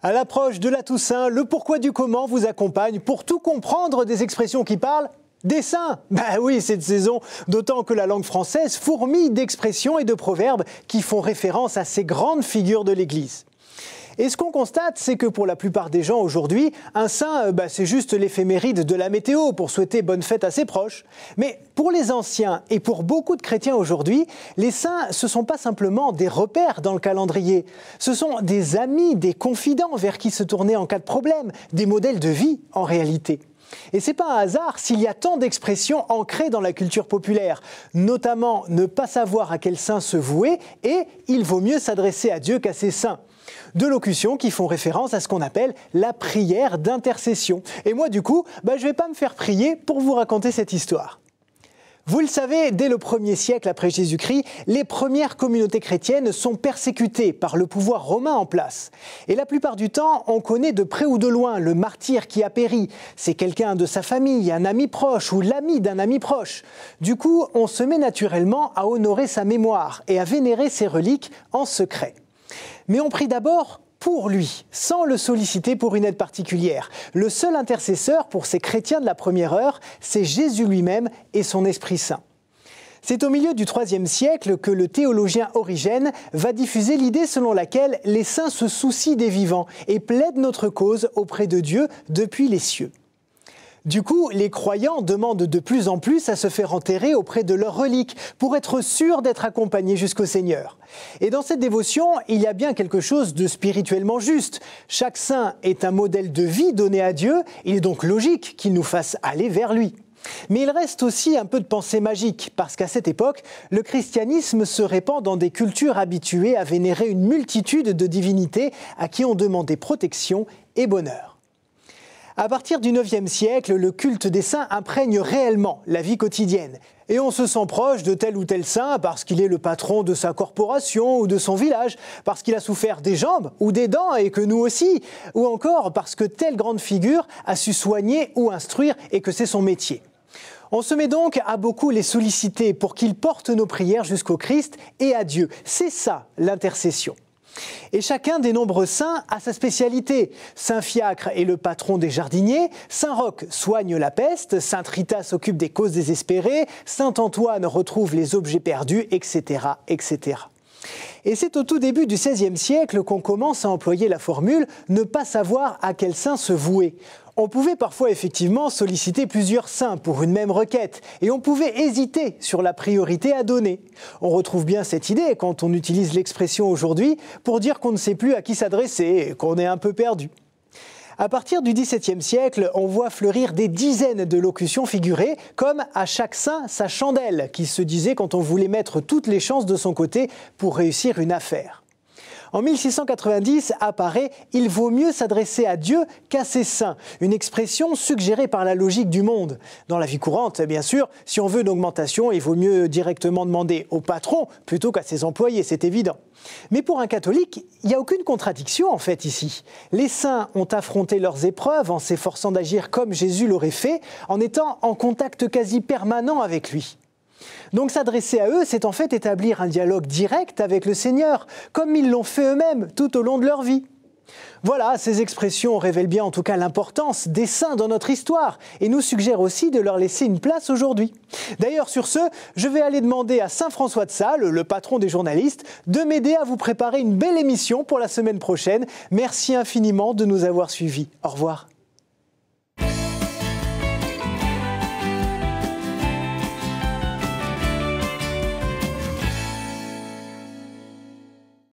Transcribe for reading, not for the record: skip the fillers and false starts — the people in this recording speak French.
À l'approche de la Toussaint, le pourquoi du comment vous accompagne pour tout comprendre des expressions qui parlent des saints. Ben oui, cette saison, d'autant que la langue française fourmille d'expressions et de proverbes qui font référence à ces grandes figures de l'Église. Et ce qu'on constate, c'est que pour la plupart des gens aujourd'hui, un saint, c'est juste l'éphéméride de la météo pour souhaiter bonne fête à ses proches. Mais pour les anciens et pour beaucoup de chrétiens aujourd'hui, les saints, ce ne sont pas simplement des repères dans le calendrier. Ce sont des amis, des confidents vers qui se tourner en cas de problème, des modèles de vie en réalité. Et c'est pas un hasard s'il y a tant d'expressions ancrées dans la culture populaire, notamment ne pas savoir à quel saint se vouer et il vaut mieux s'adresser à Dieu qu'à ses saints. Deux locutions qui font référence à ce qu'on appelle la prière d'intercession. Et moi, du coup, je ne vais pas me faire prier pour vous raconter cette histoire. Vous le savez, dès le 1er siècle après Jésus-Christ, les premières communautés chrétiennes sont persécutées par le pouvoir romain en place. Et la plupart du temps, on connaît de près ou de loin le martyr qui a péri. C'est quelqu'un de sa famille, un ami proche ou l'ami d'un ami proche. Du coup, on se met naturellement à honorer sa mémoire et à vénérer ses reliques en secret. Mais on prie d'abord pour lui, sans le solliciter pour une aide particulière. Le seul intercesseur pour ces chrétiens de la première heure, c'est Jésus lui-même et son Esprit Saint. C'est au milieu du IIIe siècle que le théologien Origène va diffuser l'idée selon laquelle les saints se soucient des vivants et plaident notre cause auprès de Dieu depuis les cieux. Du coup, les croyants demandent de plus en plus à se faire enterrer auprès de leurs reliques pour être sûrs d'être accompagnés jusqu'au Seigneur. Et dans cette dévotion, il y a bien quelque chose de spirituellement juste. Chaque saint est un modèle de vie donné à Dieu, il est donc logique qu'il nous fasse aller vers lui. Mais il reste aussi un peu de pensée magique, parce qu'à cette époque, le christianisme se répand dans des cultures habituées à vénérer une multitude de divinités à qui on demandait protection et bonheur. À partir du IXe siècle, le culte des saints imprègne réellement la vie quotidienne. Et on se sent proche de tel ou tel saint parce qu'il est le patron de sa corporation ou de son village, parce qu'il a souffert des jambes ou des dents et que nous aussi, ou encore parce que telle grande figure a su soigner ou instruire et que c'est son métier. On se met donc à beaucoup les solliciter pour qu'ils portent nos prières jusqu'au Christ et à Dieu. C'est ça l'intercession. Et chacun des nombreux saints a sa spécialité. Saint Fiacre est le patron des jardiniers, Saint Roch soigne la peste, Sainte Rita s'occupe des causes désespérées, Saint Antoine retrouve les objets perdus, etc., etc. Et c'est au tout début du XVIe siècle qu'on commence à employer la formule « ne pas savoir à quel saint se vouer ». On pouvait parfois effectivement solliciter plusieurs saints pour une même requête et on pouvait hésiter sur la priorité à donner. On retrouve bien cette idée quand on utilise l'expression aujourd'hui pour dire qu'on ne sait plus à qui s'adresser et qu'on est un peu perdu. À partir du XVIIe siècle, on voit fleurir des dizaines de locutions figurées, comme « à chaque saint sa chandelle » qui se disait quand on voulait mettre toutes les chances de son côté pour réussir une affaire. En 1690 apparaît « il vaut mieux s'adresser à Dieu qu'à ses saints », une expression suggérée par la logique du monde. Dans la vie courante, bien sûr, si on veut une augmentation, il vaut mieux directement demander au patron plutôt qu'à ses employés, c'est évident. Mais pour un catholique, il n'y a aucune contradiction en fait ici. Les saints ont affronté leurs épreuves en s'efforçant d'agir comme Jésus l'aurait fait, en étant en contact quasi permanent avec lui. Donc s'adresser à eux, c'est en fait établir un dialogue direct avec le Seigneur, comme ils l'ont fait eux-mêmes tout au long de leur vie. Voilà, ces expressions révèlent bien en tout cas l'importance des saints dans notre histoire et nous suggèrent aussi de leur laisser une place aujourd'hui. D'ailleurs, sur ce, je vais aller demander à Saint François de Sales, le patron des journalistes, de m'aider à vous préparer une belle émission pour la semaine prochaine. Merci infiniment de nous avoir suivis. Au revoir.